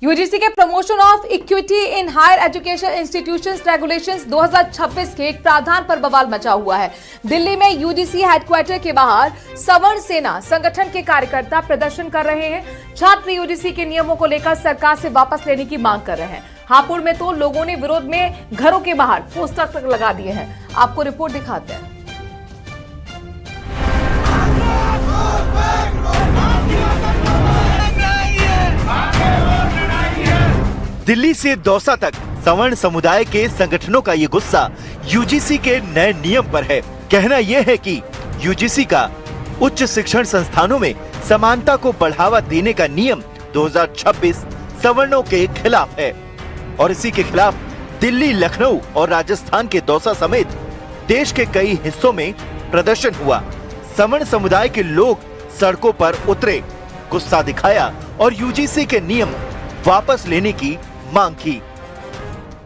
UGC के promotion of equity in higher education institutions regulations 2026 के एक प्रावधान पर बवाल मचा हुआ है। दिल्ली में यूजीसी हेडक्वार्टर के बाहर सवर्ण सेना संगठन के कार्यकर्ता प्रदर्शन कर रहे हैं। छात्र यूजीसी के नियमों को लेकर सरकार से वापस लेने की मांग कर रहे हैं। हापुड़ में तो लोगों ने विरोध में घरों के बाहर पोस्टर तक लगा दिए हैं। आपको रिपोर्ट दिखाते हैं। दिल्ली से दौसा तक सवर्ण समुदाय के संगठनों का ये गुस्सा यूजीसी के नए नियम पर है। कहना यह है कि यूजीसी का उच्च शिक्षण संस्थानों में समानता को बढ़ावा देने का नियम 2026 सवर्णों के खिलाफ है और इसी के खिलाफ दिल्ली, लखनऊ और राजस्थान के दौसा समेत देश के कई हिस्सों में प्रदर्शन हुआ। सवर्ण समुदाय के लोग सड़कों पर उतरे, गुस्सा दिखाया और यूजीसी के नियम वापस लेने की मांग की।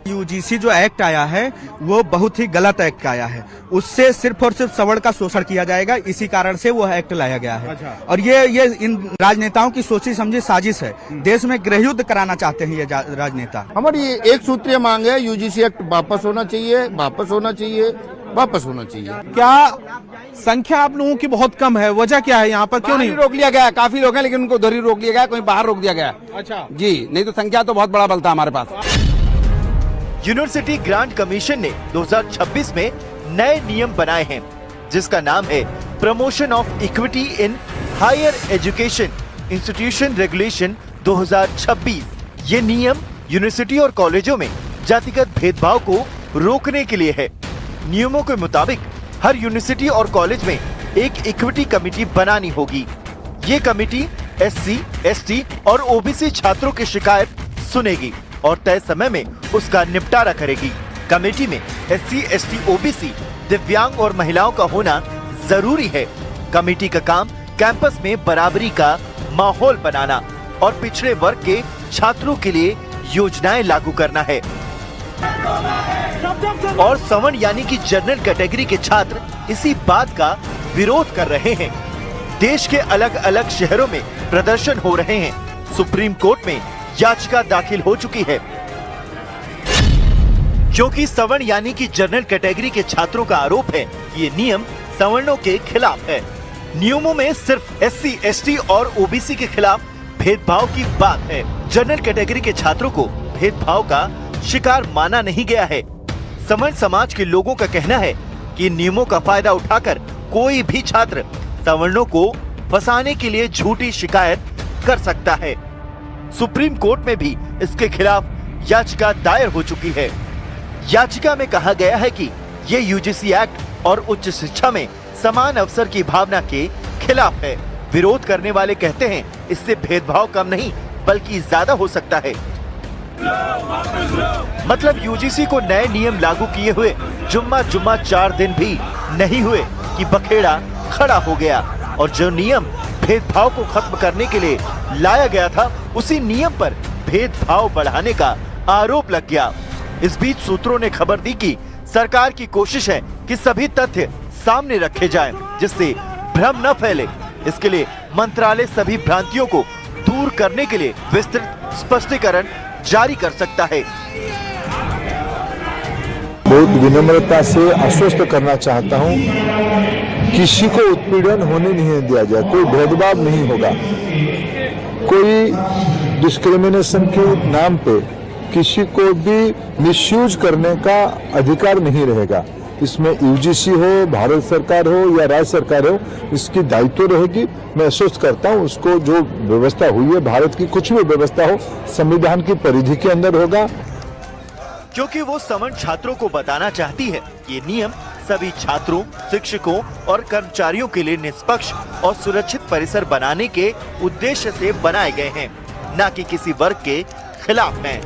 यूजीसी जो एक्ट आया है वो बहुत ही गलत एक्ट आया है। उससे सिर्फ और सिर्फ सवर्ण का शोषण किया जाएगा, इसी कारण से वो एक्ट लाया गया है। अच्छा। और ये इन राजनेताओं की सोची समझी साजिश है। देश में गृह युद्ध कराना चाहते हैं ये राजनेता। हमारी एक सूत्रीय मांग है, यूजीसी एक्ट वापस होना चाहिए, वापस होना चाहिए, वापस होना चाहिए। क्या संख्या आप लोगों की बहुत कम है, वजह क्या है यहाँ पर? क्यों नहीं रोक लिया गया? काफी लोग हैं लेकिन उनको उधर ही रोक लिया गया, कहीं बाहर रोक दिया गया। अच्छा जी, नहीं तो संख्या तो बहुत बड़ा बल था हमारे पास। यूनिवर्सिटी ग्रांट कमीशन ने 2026 में नए नियम बनाए हैं, जिसका नाम है promotion of equity in higher education institution regulation 2026। ये नियम यूनिवर्सिटी और कॉलेजों में जातिगत भेदभाव को रोकने के लिए है। नियमों के मुताबिक हर यूनिवर्सिटी और कॉलेज में एक इक्विटी कमेटी बनानी होगी। ये कमेटी एससी, एसटी और ओबीसी छात्रों की शिकायत सुनेगी और तय समय में उसका निपटारा करेगी। कमेटी में एससी, एसटी, ओबीसी, दिव्यांग और महिलाओं का होना जरूरी है। कमेटी का काम कैंपस में बराबरी का माहौल बनाना और पिछड़े वर्ग के छात्रों के लिए योजनाएं लागू करना है। और सवर्ण यानी कि जनरल कैटेगरी के छात्र इसी बात का विरोध कर रहे हैं। देश के अलग अलग शहरों में प्रदर्शन हो रहे हैं। सुप्रीम कोर्ट में याचिका दाखिल हो चुकी है, क्योंकि सवर्ण यानी कि जनरल कैटेगरी के छात्रों का आरोप है कि ये नियम सवर्णों के खिलाफ है। नियमों में सिर्फ एससी, एसटी और ओबीसी के खिलाफ भेदभाव की बात है। जनरल कैटेगरी के छात्रों को भेदभाव का शिकार माना नहीं गया है। सवर्ण समाज के लोगों का कहना है कि नियमों का फायदा उठाकर कोई भी छात्र सवर्णों को फंसाने के लिए झूठी शिकायत कर सकता है। सुप्रीम कोर्ट में भी इसके खिलाफ याचिका दायर हो चुकी है। याचिका में कहा गया है कि ये यूजीसी एक्ट और उच्च शिक्षा में समान अवसर की भावना के खिलाफ है। विरोध करने वाले कहते हैं इससे भेदभाव कम नहीं बल्कि ज्यादा हो सकता है। मतलब यूजीसी को नए नियम लागू किए हुए जुम्मा 4 दिन भी नहीं हुए कि बखेड़ा खड़ा हो गया और जो नियम भेदभाव को खत्म करने के लिए लाया गया था उसी नियम पर भेदभाव बढ़ाने का आरोप लग गया। इस बीच सूत्रों ने खबर दी कि सरकार की कोशिश है कि सभी तथ्य सामने रखे जाएं, जिससे भ्रम न फैले। इसके लिए मंत्रालय सभी भ्रांतियों को दूर करने के लिए विस्तृत स्पष्टीकरण जारी कर सकता है। बहुत विनम्रता से आश्वस्त करना चाहता हूं, किसी को उत्पीड़न होने नहीं दिया जाए, कोई भेदभाव नहीं होगा, कोई डिस्क्रिमिनेशन के नाम पे किसी को भी मिसयूज करने का अधिकार नहीं रहेगा। इसमें यूजीसी हो, भारत सरकार हो या राज्य सरकार हो, इसकी दायित्व रहेगी। मैं आश्वस्त करता हूं, उसको जो व्यवस्था हुई है, भारत की कुछ भी व्यवस्था हो, संविधान की परिधि के अंदर होगा। क्योंकि वो सवर्ण छात्रों को बताना चाहती है ये नियम सभी छात्रों, शिक्षकों और कर्मचारियों के लिए निष्पक्ष और सुरक्षित परिसर बनाने के उद्देश्य से बनाए गए हैं, न कि किसी वर्ग के खिलाफ हैं।